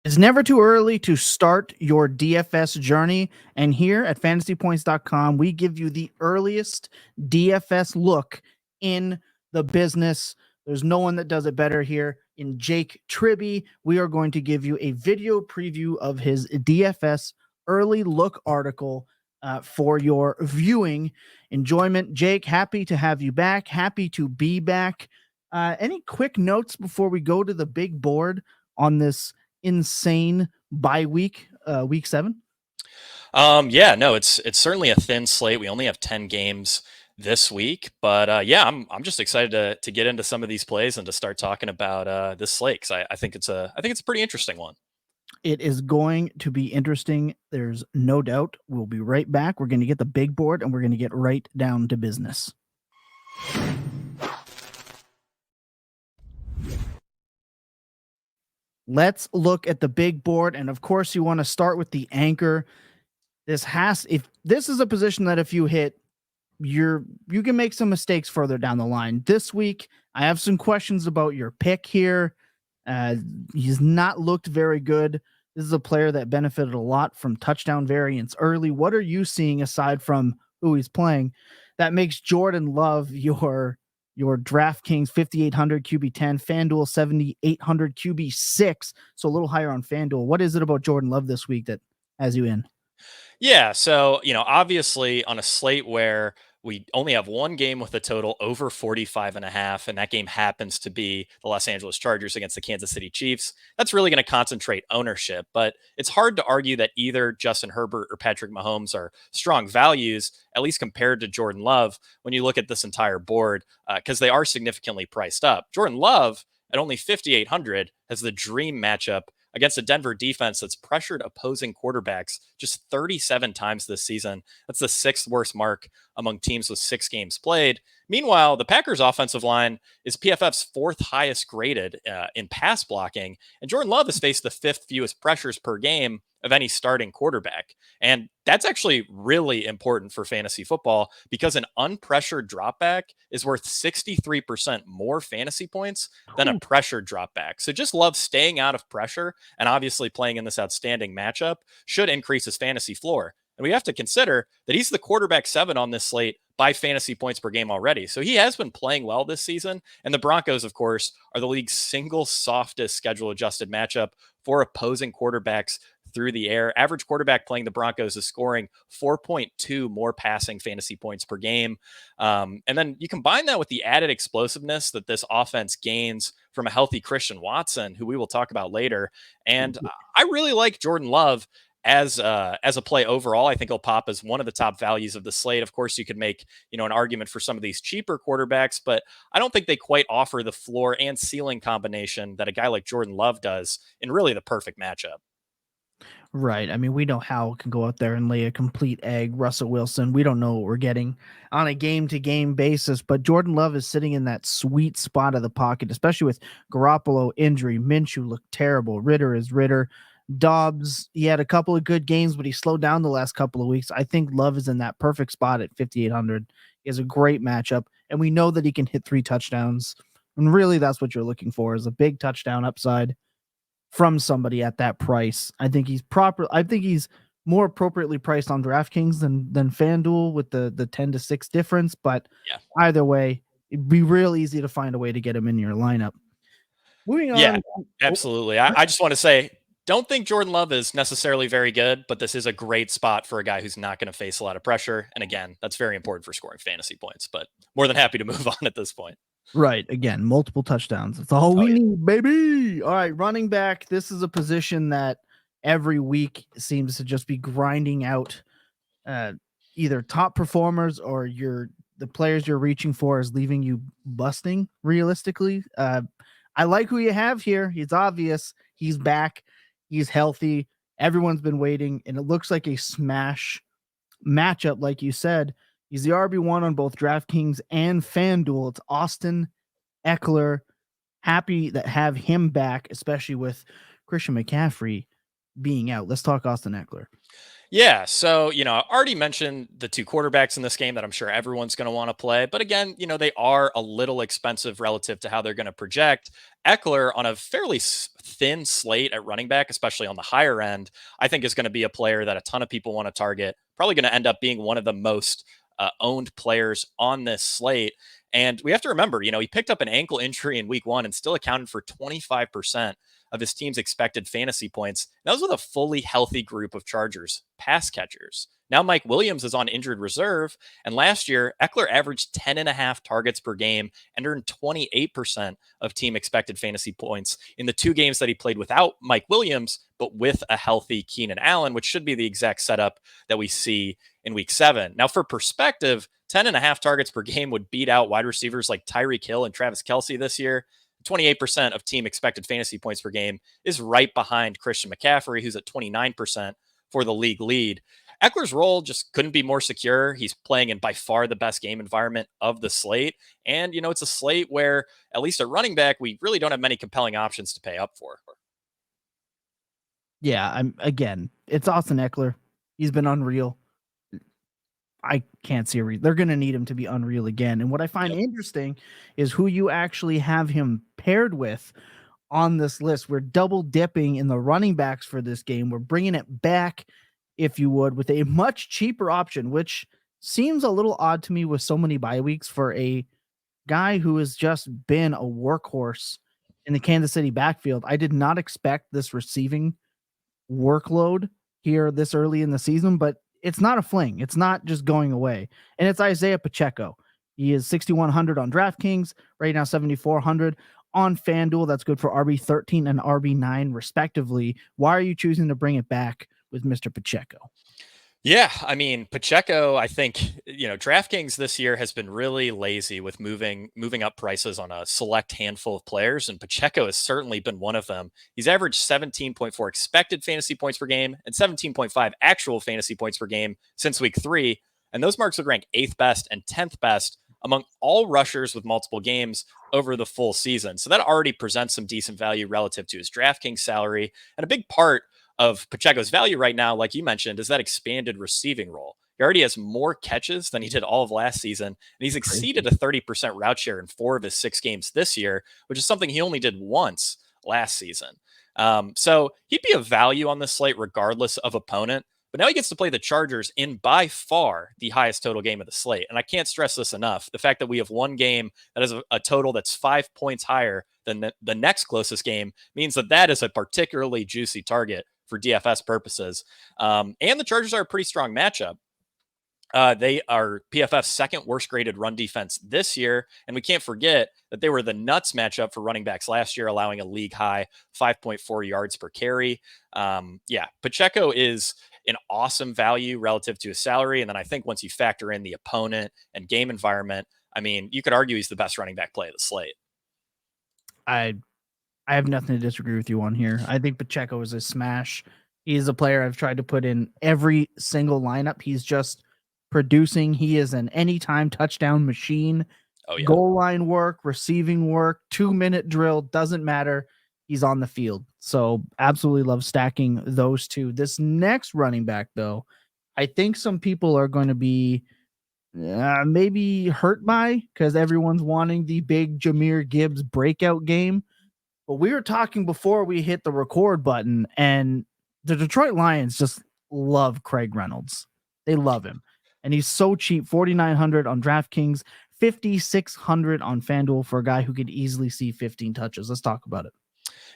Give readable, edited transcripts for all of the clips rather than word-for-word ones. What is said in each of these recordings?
It's never too early to start your DFS journey. And here at fantasypoints.com, we give you the earliest DFS look in the business. There's no one that does it better here. In Jake Tribbey, we are going to give you a video preview of his DFS Early Look article for your viewing enjoyment. Jake, happy to have you back. Happy to be back. Any quick notes before we go to the big board on this insane bye week, week 7? Yeah, no, it's certainly a thin slate. We only have 10 games this week, but yeah, I'm just excited to get into some of these plays and to start talking about this slate because I think it's a pretty interesting one. It is going to be interesting. There's no doubt. We'll be right back. We're going to get the big board and we're going to get right down to business. Let's look at the big board. And of course, you want to start with the anchor. If this is a position that if you hit, you can make some mistakes further down the line. This week, I have some questions about your pick here. He's not looked very good. This is a player that benefited a lot from touchdown variance early. What are you seeing aside from who he's playing that makes Jordan Love your DraftKings 5,800 QB10, Fanduel 7,800 QB6, so a little higher on Fanduel? What is it about Jordan Love this week that has you in? Yeah, so obviously on a slate where we only have one game with a total over 45.5, and that game happens to be the Los Angeles Chargers against the Kansas City Chiefs. That's really going to concentrate ownership, but it's hard to argue that either Justin Herbert or Patrick Mahomes are strong values, at least compared to Jordan Love, when you look at this entire board, because they are significantly priced up. Jordan Love at only 5,800 has the dream matchup against a Denver defense that's pressured opposing quarterbacks just 37 times this season. That's the sixth worst mark among teams with 6 games played. Meanwhile, the Packers' offensive line is PFF's fourth highest graded in pass blocking, and Jordan Love has faced the fifth fewest pressures per game of any starting quarterback. And that's actually really important for fantasy football because an unpressured dropback is worth 63% more fantasy points than a pressured dropback. So just Love staying out of pressure and obviously playing in this outstanding matchup should increase his fantasy floor. And we have to consider that he's the quarterback 7 on this slate by fantasy points per game already. So he has been playing well this season. And the Broncos, of course, are the league's single softest schedule adjusted matchup for opposing quarterbacks through the air. Average quarterback playing the Broncos is scoring 4.2 more passing fantasy points per game. And then you combine that with the added explosiveness that this offense gains from a healthy Christian Watson, who we will talk about later. And I really like Jordan Love as a play overall. I think he'll pop as one of the top values of the slate. Of course, you could make an argument for some of these cheaper quarterbacks, but I don't think they quite offer the floor and ceiling combination that a guy like Jordan Love does in really the perfect matchup. Right. I mean, we know Howell can go out there and lay a complete egg. Russell Wilson, we don't know what we're getting on a game-to-game basis, but Jordan Love is sitting in that sweet spot of the pocket, especially with Garoppolo injury. Minshew looked terrible. Ritter is Ritter. Dobbs, he had a couple of good games, but he slowed down the last couple of weeks. I think Love is in that perfect spot at 5,800. He has a great matchup, and we know that he can hit 3 touchdowns. And really, that's what you're looking for, is a big touchdown upside from somebody at that price. I think he's more appropriately priced on DraftKings than FanDuel with the 10-6 difference. But Yeah. Either way, it'd be real easy to find a way to get him in your lineup. Moving on. Yeah, absolutely. I just want to say, don't think Jordan Love is necessarily very good, but this is a great spot for a guy who's not going to face a lot of pressure. And again, that's very important for scoring fantasy points, but more than happy to move on at this point. Right. Again, multiple touchdowns. That's all we need, baby. All right. Running back. This is a position that every week seems to just be grinding out either top performers or the players you're reaching for is leaving you busting realistically. I like who you have here. He's obvious. He's back. He's healthy. Everyone's been waiting, and it looks like a smash matchup, like you said. He's the RB1 on both DraftKings and FanDuel. It's Austin Eckler. Happy that have him back, especially with Christian McCaffrey being out. Let's talk Austin Eckler. Yeah. So, I already mentioned the two quarterbacks in this game that I'm sure everyone's going to want to play. But again, they are a little expensive relative to how they're going to project. Eckler on a fairly thin slate at running back, especially on the higher end, I think is going to be a player that a ton of people want to target. Probably going to end up being one of the most owned players on this slate. And we have to remember, he picked up an ankle injury in week one and still accounted for 25% of his team's expected fantasy points. That was with a fully healthy group of Chargers pass catchers. Now Mike Williams is on injured reserve, and last year Eckler averaged 10 and a half targets per game and earned 28% of team expected fantasy points in the two games that he played without Mike Williams, but with a healthy Keenan Allen, which should be the exact setup that we see in week 7. Now, for perspective, 10 and a half targets per game would beat out wide receivers like Tyreek Hill and Travis Kelce this year. 28% of team expected fantasy points per game is right behind Christian McCaffrey, who's at 29% for the league lead. Eckler's role just couldn't be more secure. He's playing in by far the best game environment of the slate. And, it's a slate where, at least at running back, we really don't have many compelling options to pay up for. Yeah, it's Austin Eckler. He's been unreal. I can't see a reason. They're going to need him to be unreal again. And what I find interesting is who you actually have him paired with on this list. We're double dipping in the running backs for this game. We're bringing it back, if you would, with a much cheaper option, which seems a little odd to me with so many bye weeks for a guy who has just been a workhorse in the Kansas City backfield. I did not expect this receiving workload here this early in the season, but it's not a fling. It's not just going away. And it's Isaiah Pacheco. He is 6,100 on DraftKings, right now 7,400 on Fanduel. That's good for RB13 and RB9 respectively. Why are you choosing to bring it back with Mr. Pacheco? Yeah, I mean, Pacheco, I think, DraftKings this year has been really lazy with moving up prices on a select handful of players, and Pacheco has certainly been one of them. He's averaged 17.4 expected fantasy points per game and 17.5 actual fantasy points per game since week 3, and those marks would rank 8th best and 10th best among all rushers with multiple games over the full season. So that already presents some decent value relative to his DraftKings salary, and a big part of Pacheco's value right now, like you mentioned, is that expanded receiving role. He already has more catches than he did all of last season, and he's exceeded a 30% route share in 4 of his 6 games this year, which is something he only did once last season. So he'd be a value on this slate regardless of opponent. But now he gets to play the Chargers in by far the highest total game of the slate. And I can't stress this enough. The fact that we have one game that has a total that's 5 points higher than the next closest game means that is a particularly juicy target for DFS purposes. And the Chargers are a pretty strong matchup. They are PFF's second worst graded run defense this year. And we can't forget that they were the nuts matchup for running backs last year, allowing a league high 5.4 yards per carry. Pacheco is an awesome value relative to his salary. And then I think once you factor in the opponent and game environment, I mean, you could argue he's the best running back play of the slate. I have nothing to disagree with you on here. I think Pacheco is a smash. He is a player I've tried to put in every single lineup. He's just producing. He is an anytime touchdown machine. Oh, yeah. Goal line work, receiving work, 2-minute drill, doesn't matter. He's on the field. So absolutely love stacking those two. This next running back, though, I think some people are going to be maybe hurt by because everyone's wanting the big Jahmyr Gibbs breakout game. But we were talking before we hit the record button, and the Detroit Lions just love Craig Reynolds. They love him. And he's so cheap, 4,900 on DraftKings, 5,600 on FanDuel for a guy who could easily see 15 touches. Let's talk about it.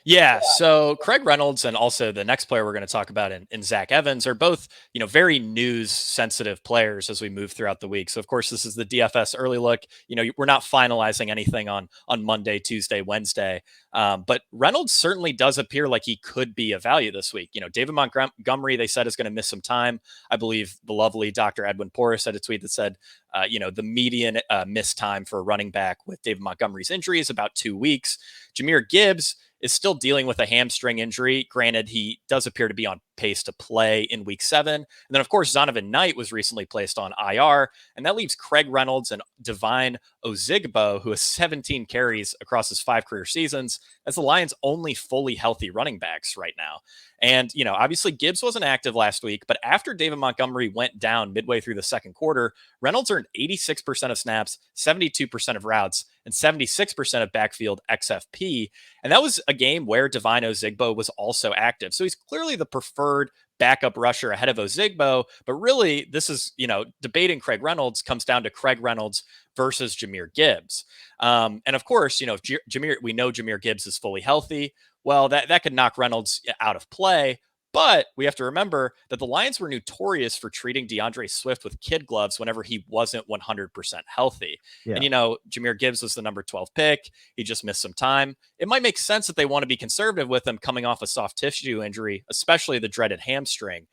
Yeah, so Craig Reynolds and also the next player we're going to talk about in Zach Evans are both, very news sensitive players as we move throughout the week. So of course this is the DFS early look. We're not finalizing anything on Monday, Tuesday, Wednesday. But Reynolds certainly does appear like he could be a value this week. David Montgomery, they said, is going to miss some time. I believe the lovely Dr. Edwin Porras had a tweet that said, the median missed time for a running back with David Montgomery's injury is about 2 weeks. Jahmyr Gibbs is still dealing with a hamstring injury. Granted, he does appear to be on pace to play in week 7. And then, of course, Zonovan Knight was recently placed on IR, and that leaves Craig Reynolds and Divine Ozigbo, who has 17 carries across his 5 career seasons, as the Lions' only fully healthy running backs right now. And, obviously Gibbs wasn't active last week, but after David Montgomery went down midway through the second quarter, Reynolds earned 86% of snaps, 72% of routes, and 76% of backfield XFP. And that was a game where Divine Ozigbo was also active. So he's clearly the preferred backup rusher ahead of Ozigbo. But really, this is, debating Craig Reynolds comes down to Craig Reynolds versus Jahmyr Gibbs. And of course, if we know Jahmyr Gibbs is fully healthy. Well, that could knock Reynolds out of play. But we have to remember that the Lions were notorious for treating DeAndre Swift with kid gloves whenever he wasn't 100% healthy. Yeah. And, Jahmyr Gibbs was the number 12 pick. He just missed some time. It might make sense that they want to be conservative with him coming off a soft tissue injury, especially the dreaded hamstring.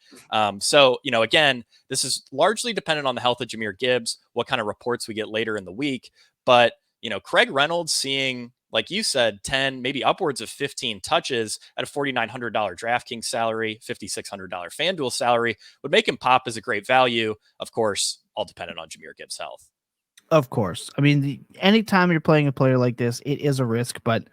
So, again, this is largely dependent on the health of Jahmyr Gibbs, what kind of reports we get later in the week. But, Craig Reynolds seeing, like you said, 10, maybe upwards of 15 touches at a $4,900 DraftKings salary, $5,600 Fanduel salary would make him pop as a great value. Of course, all dependent on Jahmyr Gibbs' health. Of course. I mean, anytime you're playing a player like this, it is a risk, but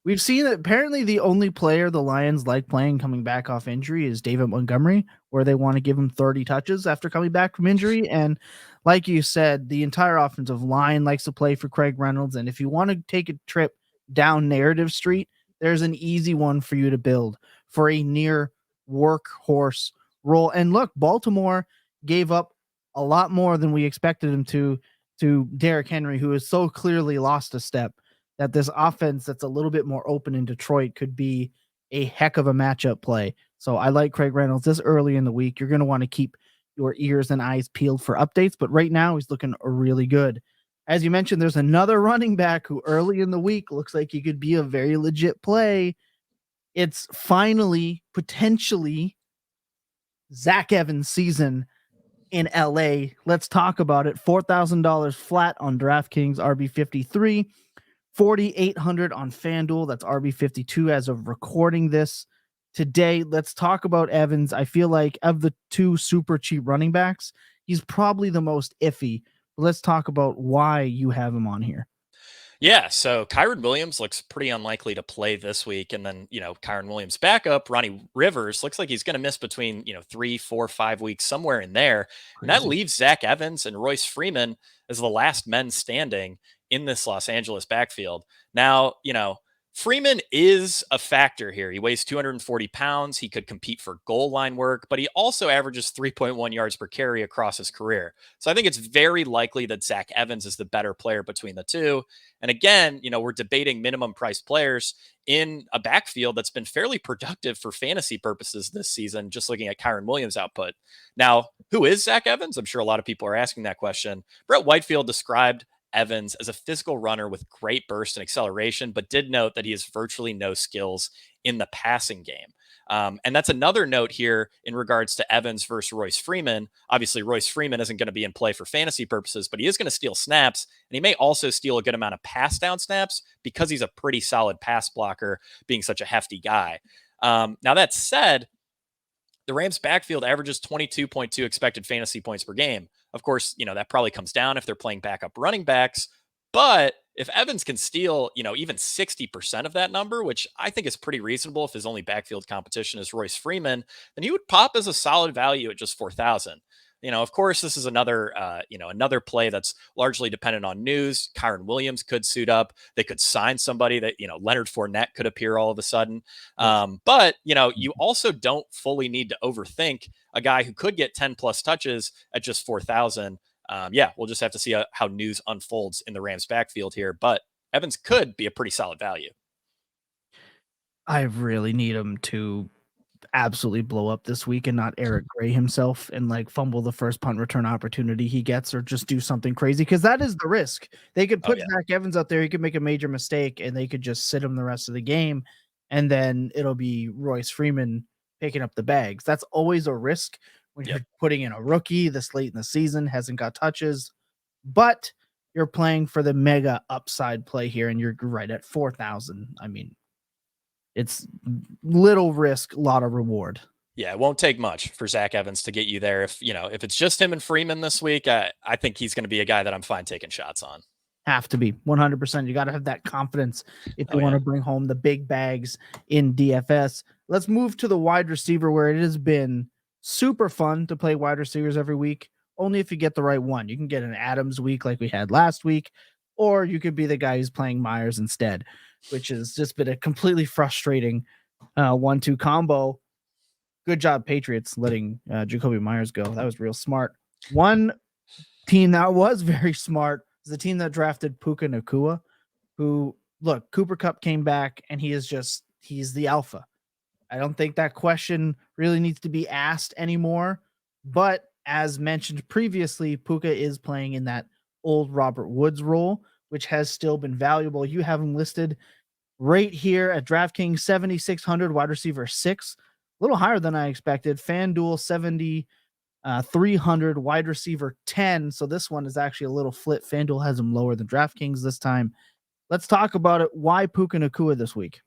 we've seen that apparently the only player the Lions like playing coming back off injury is David Montgomery, where they want to give him 30 touches after coming back from injury. And like you said, the entire offensive line likes to play for Craig Reynolds. And if you want to take a trip down narrative street, there's an easy one for you to build for a near workhorse role. And look, Baltimore gave up a lot more than we expected him to Derrick Henry, who has so clearly lost a step, that this offense that's a little bit more open in Detroit could be a heck of a matchup play. So I like Craig Reynolds this early in the week. You're going to want to keep your ears and eyes peeled for updates, but right now he's looking really good. As you mentioned, there's another running back who early in the week looks like he could be a very legit play. It's finally potentially Zach Evans' season in LA. Let's talk about it. $4,000 flat on DraftKings RB53, 4,800 on FanDuel. That's RB52 as of recording this today. Let's talk about Evans. I feel like of the two super cheap running backs, he's probably the most iffy. But let's talk about why you have him on here. Yeah, so Kyron Williams looks pretty unlikely to play this week. And then, Kyron Williams' backup, Ronnie Rivers, looks like he's going to miss between, 3, 4, 5 weeks, somewhere in there. And that leaves Zach Evans and Royce Freeman as the last men standing in this Los Angeles backfield. Now, Freeman is a factor here. He weighs 240 pounds. He could compete for goal line work, but he also averages 3.1 yards per carry across his career. So I think it's very likely that Zach Evans is the better player between the two. And again, we're debating minimum price players in a backfield that's been fairly productive for fantasy purposes this season, just looking at Kyron Williams' output. Now, who is Zach Evans? I'm sure a lot of people are asking that question. Brett Whitefield described Evans as a physical runner with great burst and acceleration, but did note that he has virtually no skills in the passing game. And that's another note here in regards to Evans versus Royce Freeman. Obviously, Royce Freeman isn't going to be in play for fantasy purposes, but he is going to steal snaps, and he may also steal a good amount of pass down snaps because he's a pretty solid pass blocker, being such a hefty guy. Now, that said, the Rams backfield averages 22.2 expected fantasy points per game. Of course, that probably comes down if they're playing backup running backs. But if Evans can steal, even 60% of that number, which I think is pretty reasonable if his only backfield competition is Royce Freeman, then he would pop as a solid value at just 4,000. Of course, this is another play that's largely dependent on news. Kyron Williams could suit up. They could sign somebody that, Leonard Fournette could appear all of a sudden. But, you also don't fully need to overthink a guy who could get 10 plus touches at just 4,000. We'll just have to see how news unfolds in the Rams backfield here. But Evans could be a pretty solid value. I really need him to absolutely blow up this week and not Eric Gray himself and fumble the first punt return opportunity he gets, or just do something crazy, because that is the risk. They could put Zach Evans out there, he could make a major mistake, and they could just sit him the rest of the game, and then it'll be Royce Freeman picking up the bags. That's always a risk when you're putting in a rookie this late in the season, hasn't got touches, but you're playing for the mega upside play here, and you're right at 4,000. I mean, it's little risk, lot of reward. Yeah, it won't take much for Zach Evans to get you there. If it's just him and Freeman this week, I think he's going to be a guy that I'm fine taking shots on. Have to be 100%. You got to have that confidence if you Oh want yeah. to bring home the big bags in DFS. Let's move to the wide receiver where it has been super fun to play wide receivers every week. Only if you get the right one. You can get an Adams week like we had last week, or you could be the guy who's playing Myers instead, which has just been a completely frustrating 1-2 combo. Good job, Patriots, letting Jacoby Myers go. That was real smart. One team that was very smart is the team that drafted Puka Nacua, who, look, Cooper Kupp came back and he's the alpha. I don't think that question really needs to be asked anymore. But as mentioned previously, Puka is playing in that old Robert Woods role, which has still been valuable. You have him listed right here at DraftKings 7,600, wide receiver 6, a little higher than I expected. FanDuel 300, wide receiver 10. So this one is actually a little flip. FanDuel has him lower than DraftKings this time. Let's talk about it. Why Puka Nacua this week?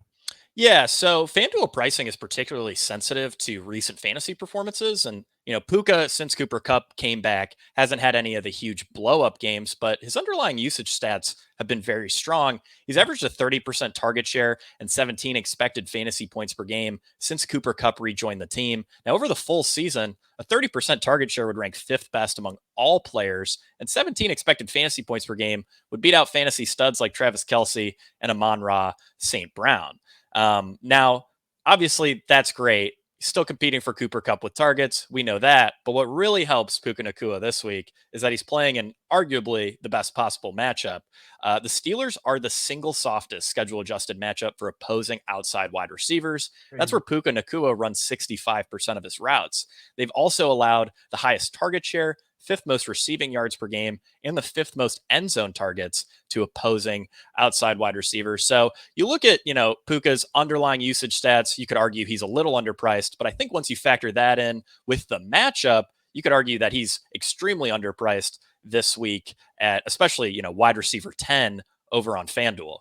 Yeah, so FanDuel pricing is particularly sensitive to recent fantasy performances. And, Puka, since Cooper Kupp came back, hasn't had any of the huge blow up games, but his underlying usage stats have been very strong. He's averaged a 30% target share and 17 expected fantasy points per game since Cooper Kupp rejoined the team. Now, over the full season, a 30% target share would rank fifth best among all players, and 17 expected fantasy points per game would beat out fantasy studs like Travis Kelce and Amon-Ra St. Brown. Now, obviously, that's great. He's still competing for Cooper Kupp with targets. We know that. But what really helps Puka Nacua this week is that he's playing in arguably the best possible matchup. The Steelers are the single softest schedule adjusted matchup for opposing outside wide receivers. That's Crazy. where Puka Nacua runs 65% of his routes. They've also allowed the highest target share, fifth most receiving yards per game, and the fifth most end zone targets to opposing outside wide receivers. So you look at, Puka's underlying usage stats, you could argue he's a little underpriced, but I think once you factor that in with the matchup, you could argue that he's extremely underpriced this week at especially, wide receiver 10 over on FanDuel.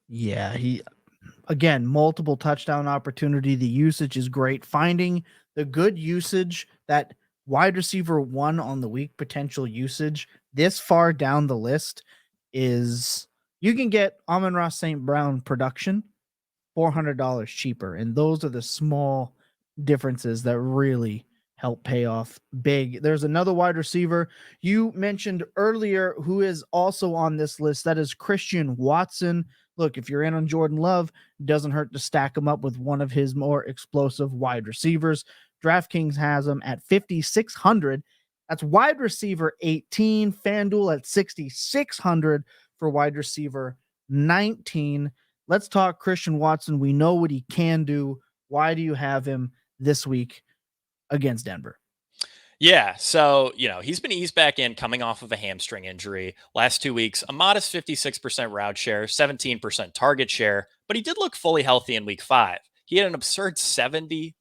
Yeah, he again, multiple touchdown opportunity. The usage is great. Finding the good usage, that wide receiver 1 on the week potential usage this far down the list is, you can get Amon-Ra St. Brown production $400 cheaper. And those are the small differences that really help pay off big. There's another wide receiver you mentioned earlier who is also on this list. That is Christian Watson. Look, if you're in on Jordan Love, doesn't hurt to stack him up with one of his more explosive wide receivers. DraftKings has him at 5,600. That's wide receiver 18. FanDuel at 6,600 for wide receiver 19. Let's talk Christian Watson. We know what he can do. Why do you have him this week against Denver? Yeah, so, he's been eased back in coming off of a hamstring injury. Last 2 weeks, a modest 56% route share, 17% target share, but he did look fully healthy in week 5. He had an absurd 70%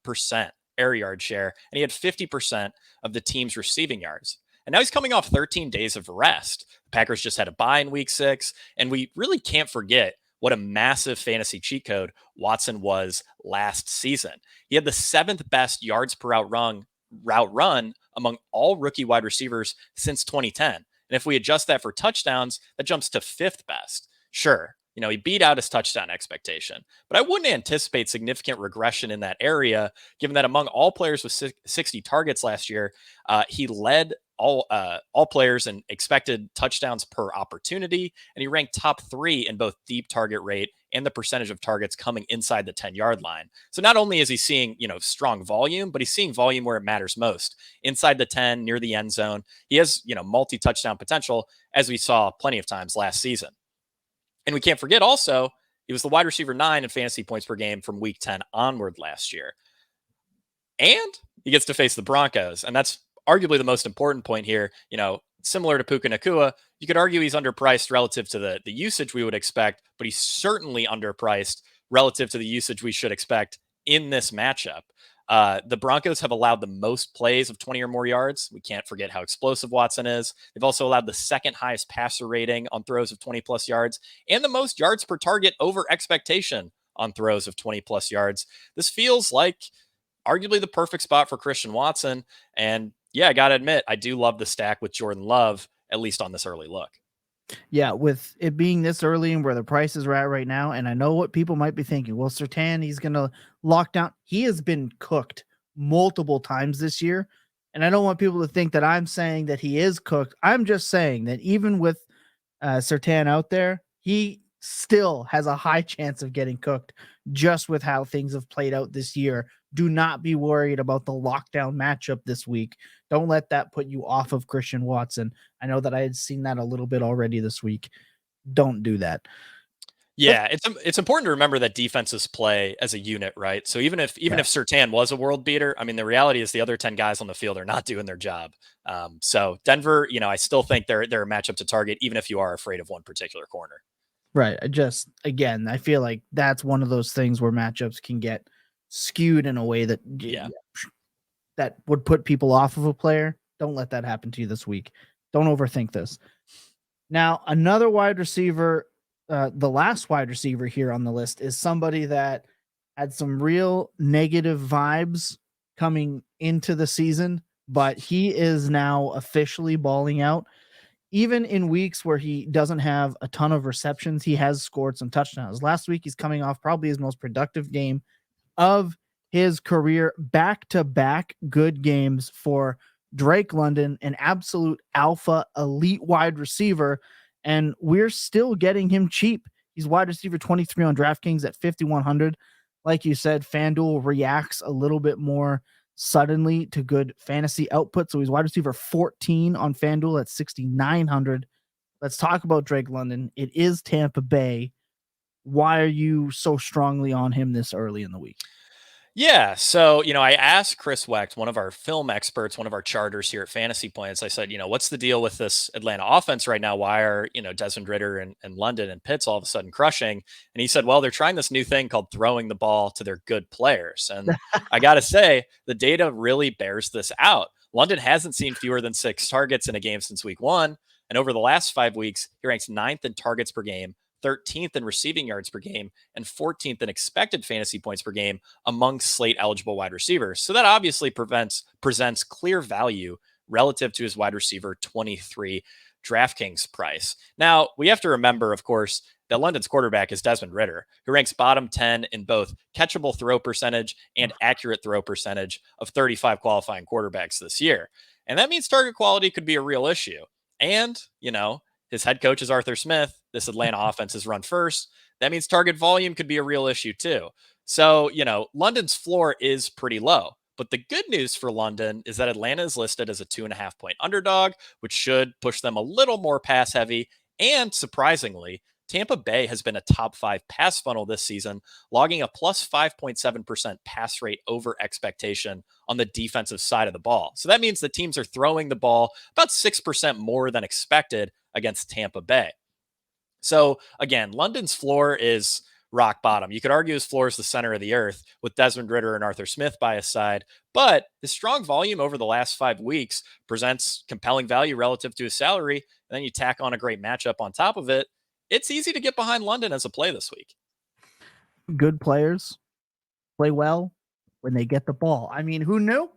air yard share, and he had 50% of the team's receiving yards. And now he's coming off 13 days of rest. The Packers just had a bye in week 6, and we really can't forget what a massive fantasy cheat code Watson was last season. He had the 7th best yards per route run among all rookie wide receivers since 2010. And if we adjust that for touchdowns, that jumps to 5th best. Sure, he beat out his touchdown expectation, but I wouldn't anticipate significant regression in that area, given that among all players with 60 targets last year, he led all players in expected touchdowns per opportunity, and he ranked top 3 in both deep target rate and the percentage of targets coming inside the 10-yard line. So not only is he seeing, strong volume, but he's seeing volume where it matters most, inside the 10, near the end zone. He has, multi-touchdown potential, as we saw plenty of times last season. And we can't forget also, he was the wide receiver 9 in fantasy points per game from week 10 onward last year. And he gets to face the Broncos. And that's arguably the most important point here. Similar to Puka Nacua, you could argue he's underpriced relative to the usage we would expect, but he's certainly underpriced relative to the usage we should expect in this matchup. The Broncos have allowed the most plays of 20 or more yards. We can't forget how explosive Watson is. They've also allowed the second highest passer rating on throws of 20 plus yards and the most yards per target over expectation on throws of 20 plus yards. This feels like arguably the perfect spot for Christian Watson. And yeah, I got to admit, I do love the stack with Jordan Love, at least on this early look. Yeah, with it being this early and where the prices are at right now, and I know what people might be thinking. Well, Sertan, he's going to lock down. He has been cooked multiple times this year, and I don't want people to think that I'm saying that he is cooked. I'm just saying that even with Sertan out there, he still has a high chance of getting cooked just with how things have played out this year. Do not be worried about the lockdown matchup this week. Don't let that put you off of Christian Watson. I know that I had seen that a little bit already this week. Don't do that. Yeah, it's important to remember that defenses play as a unit, right? So even if Surtain was a world beater, I mean, the reality is the other 10 guys on the field are not doing their job. So Denver, I still think they're a matchup to target, even if you are afraid of one particular corner. Right. I feel like that's one of those things where matchups can get skewed in a way that that would put people off of a player. Don't let that happen to you this week. Don't overthink this. Now, another wide receiver, the last wide receiver here on the list is somebody that had some real negative vibes coming into the season, but he is now officially balling out. Even in weeks where he doesn't have a ton of receptions, he has scored some touchdowns. Last week, he's coming off probably his most productive game of his career, back-to-back good games for Drake London, an absolute alpha elite wide receiver, and we're still getting him cheap. He's wide receiver 23 on DraftKings at 5,100. Like you said, Fanduel reacts a little bit more suddenly to good fantasy output. So he's wide receiver 14 on FanDuel at 6,900. Let's talk about Drake London. It is Tampa Bay. Why are you so strongly on him this early in the week? Yeah. So, I asked Chris Wecht, one of our film experts, one of our charters here at Fantasy Points. I said, what's the deal with this Atlanta offense right now? Why are, Desmond Ridder and London and Pitts all of a sudden crushing? And he said, well, they're trying this new thing called throwing the ball to their good players. And I got to say, the data really bears this out. London hasn't seen fewer than 6 targets in a game since week 1. And over the last 5 weeks, he ranks 9th in targets per game, 13th in receiving yards per game, and 14th in expected fantasy points per game among slate eligible wide receivers. So that obviously presents clear value relative to his wide receiver 23 DraftKings price. Now, we have to remember, of course, that London's quarterback is Desmond Ridder, who ranks bottom 10 in both catchable throw percentage and accurate throw percentage of 35 qualifying quarterbacks this year. And that means target quality could be a real issue. And, his head coach is Arthur Smith. This Atlanta offense is run first. That means target volume could be a real issue too. So, London's floor is pretty low. But the good news for London is that Atlanta is listed as a 2.5-point underdog, which should push them a little more pass heavy. And surprisingly, Tampa Bay has been a top 5 pass funnel this season, logging a plus 5.7% pass rate over expectation on the defensive side of the ball. So that means the teams are throwing the ball about 6% more than expected against Tampa Bay. So again, London's floor is rock bottom. You could argue his floor is the center of the earth with Desmond Ridder and Arthur Smith by his side, but his strong volume over the last 5 weeks presents compelling value relative to his salary. And then you tack on a great matchup on top of it. It's easy to get behind London as a play this week. Good players play well when they get the ball. I mean, who knew?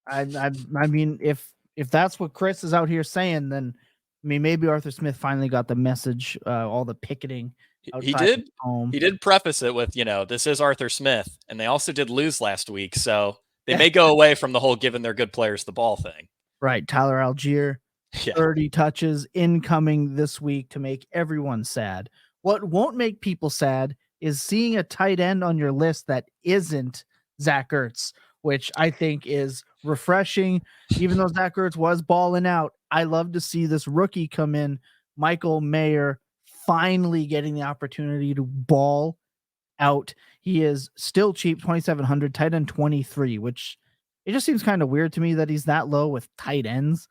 I mean, if that's what Chris is out here saying, then maybe Arthur Smith finally got the message. All the picketing. He did. He did preface it with, this is Arthur Smith, and they also did lose last week, so they may go away from the whole giving their good players the ball thing. Right, Tyler Algier, 30 touches incoming this week to make everyone sad. What won't make people sad is seeing a tight end on your list that isn't Zach Ertz, which I think is refreshing. Even though Zach Ertz was balling out, I love to see this rookie come in, Michael Mayer, finally getting the opportunity to ball out. He is still cheap, 2,700, tight end 23, which it just seems kind of weird to me that he's that low with tight ends.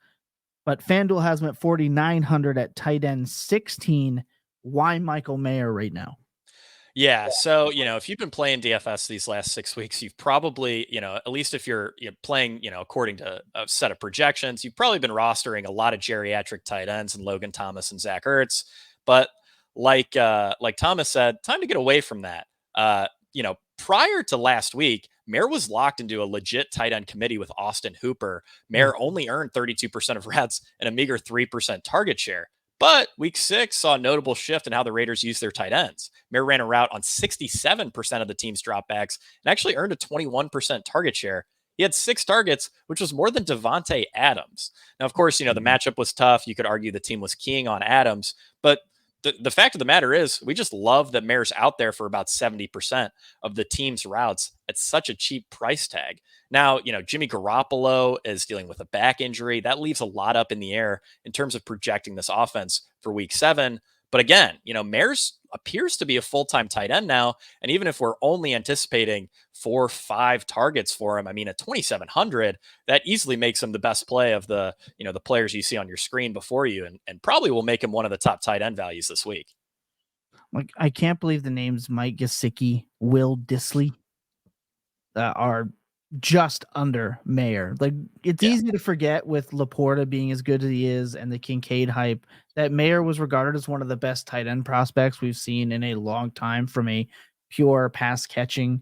But FanDuel has him at 4,900 at tight end 16. Why Michael Mayer right now? Yeah. So, if you've been playing DFS these last 6 weeks, you've probably, at least if you're playing, according to a set of projections, you've probably been rostering a lot of geriatric tight ends and Logan Thomas and Zach Ertz. But like Thomas said, time to get away from that. Prior to last week, Mayer was locked into a legit tight end committee with Austin Hooper. Mayer only earned 32% of reps and a meager 3% target share. But week 6 saw a notable shift in how the Raiders use their tight ends. Mayer ran a route on 67% of the team's dropbacks and actually earned a 21% target share. He had 6 targets, which was more than Devontae Adams. Now, of course, the matchup was tough. You could argue the team was keying on Adams, but the fact of the matter is we just love that Mayer's out there for about 70% of the team's routes at such a cheap price tag. Now, Jimmy Garoppolo is dealing with a back injury. That leaves a lot up in the air in terms of projecting this offense for week 7. But again, Mayer's appears to be a full-time tight end now. And even if we're only anticipating 4 or 5 targets for him, at 2,700, that easily makes him the best play of the players you see on your screen before you, and probably will make him one of the top tight end values this week. Like, I can't believe the names Mike Gesicki, Will Dissly are just under Mayer. Like, it's easy to forget with Laporta being as good as he is and the Kincaid hype that Mayer was regarded as one of the best tight end prospects we've seen in a long time from a pure pass catching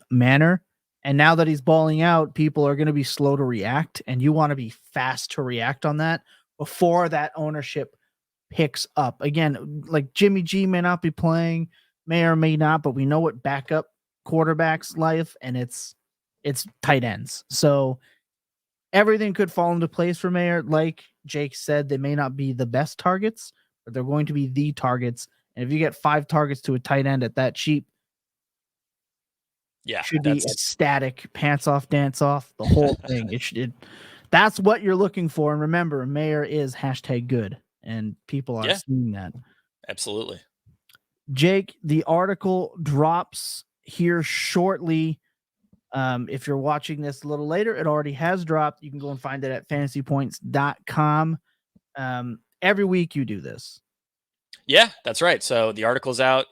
manner. And now that he's balling out, people are going to be slow to react, and you want to be fast to react on that before that ownership picks up. Again, like Jimmy G may not be playing, Mayer may not, but we know what backup quarterback's life, and it's tight ends. So everything could fall into place for Mayer. Like Jake said, they may not be the best targets, but they're going to be the targets. And if you get 5 targets to a tight end at that cheap, should be ecstatic, pants off, dance off, the whole thing. That's what you're looking for. And remember, Mayer is #good, and people are seeing that. Absolutely. Jake, the article drops here shortly. If you're watching this a little later, it already has dropped. You can go and find it at fantasypoints.com. Every week you do this. Yeah, that's right. So the article's out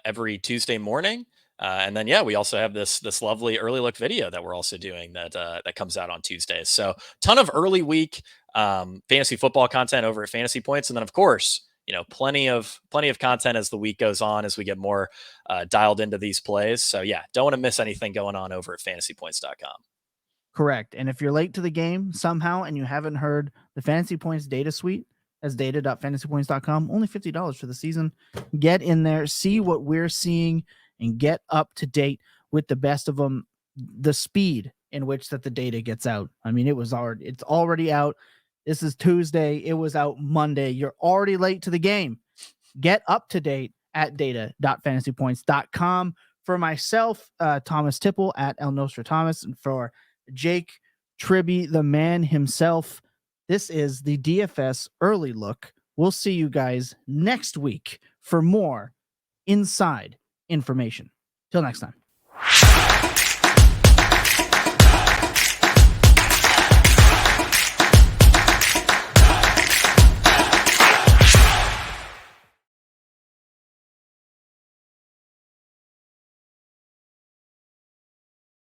every Tuesday morning. And then, we also have this lovely early look video that we're also doing that comes out on Tuesdays. So ton of early week fantasy football content over at Fantasy Points. And then, of course, plenty of content as the week goes on, as we get more dialed into these plays. So don't want to miss anything going on over at fantasypoints.com. Correct. And if you're late to the game somehow and you haven't heard the Fantasy Points data suite as data.fantasypoints.com, only $50 for the season. Get in there, see what we're seeing, and get up to date with the best of them. The speed in which that the data gets out. It's already out. This is Tuesday. It was out Monday. You're already late to the game. Get up to date at data.fantasypoints.com. For myself, Thomas Tipple at El Nostra Thomas, and for Jake Tribbey, the man himself, this is the DFS Early Look. We'll see you guys next week for more inside information. Till next time.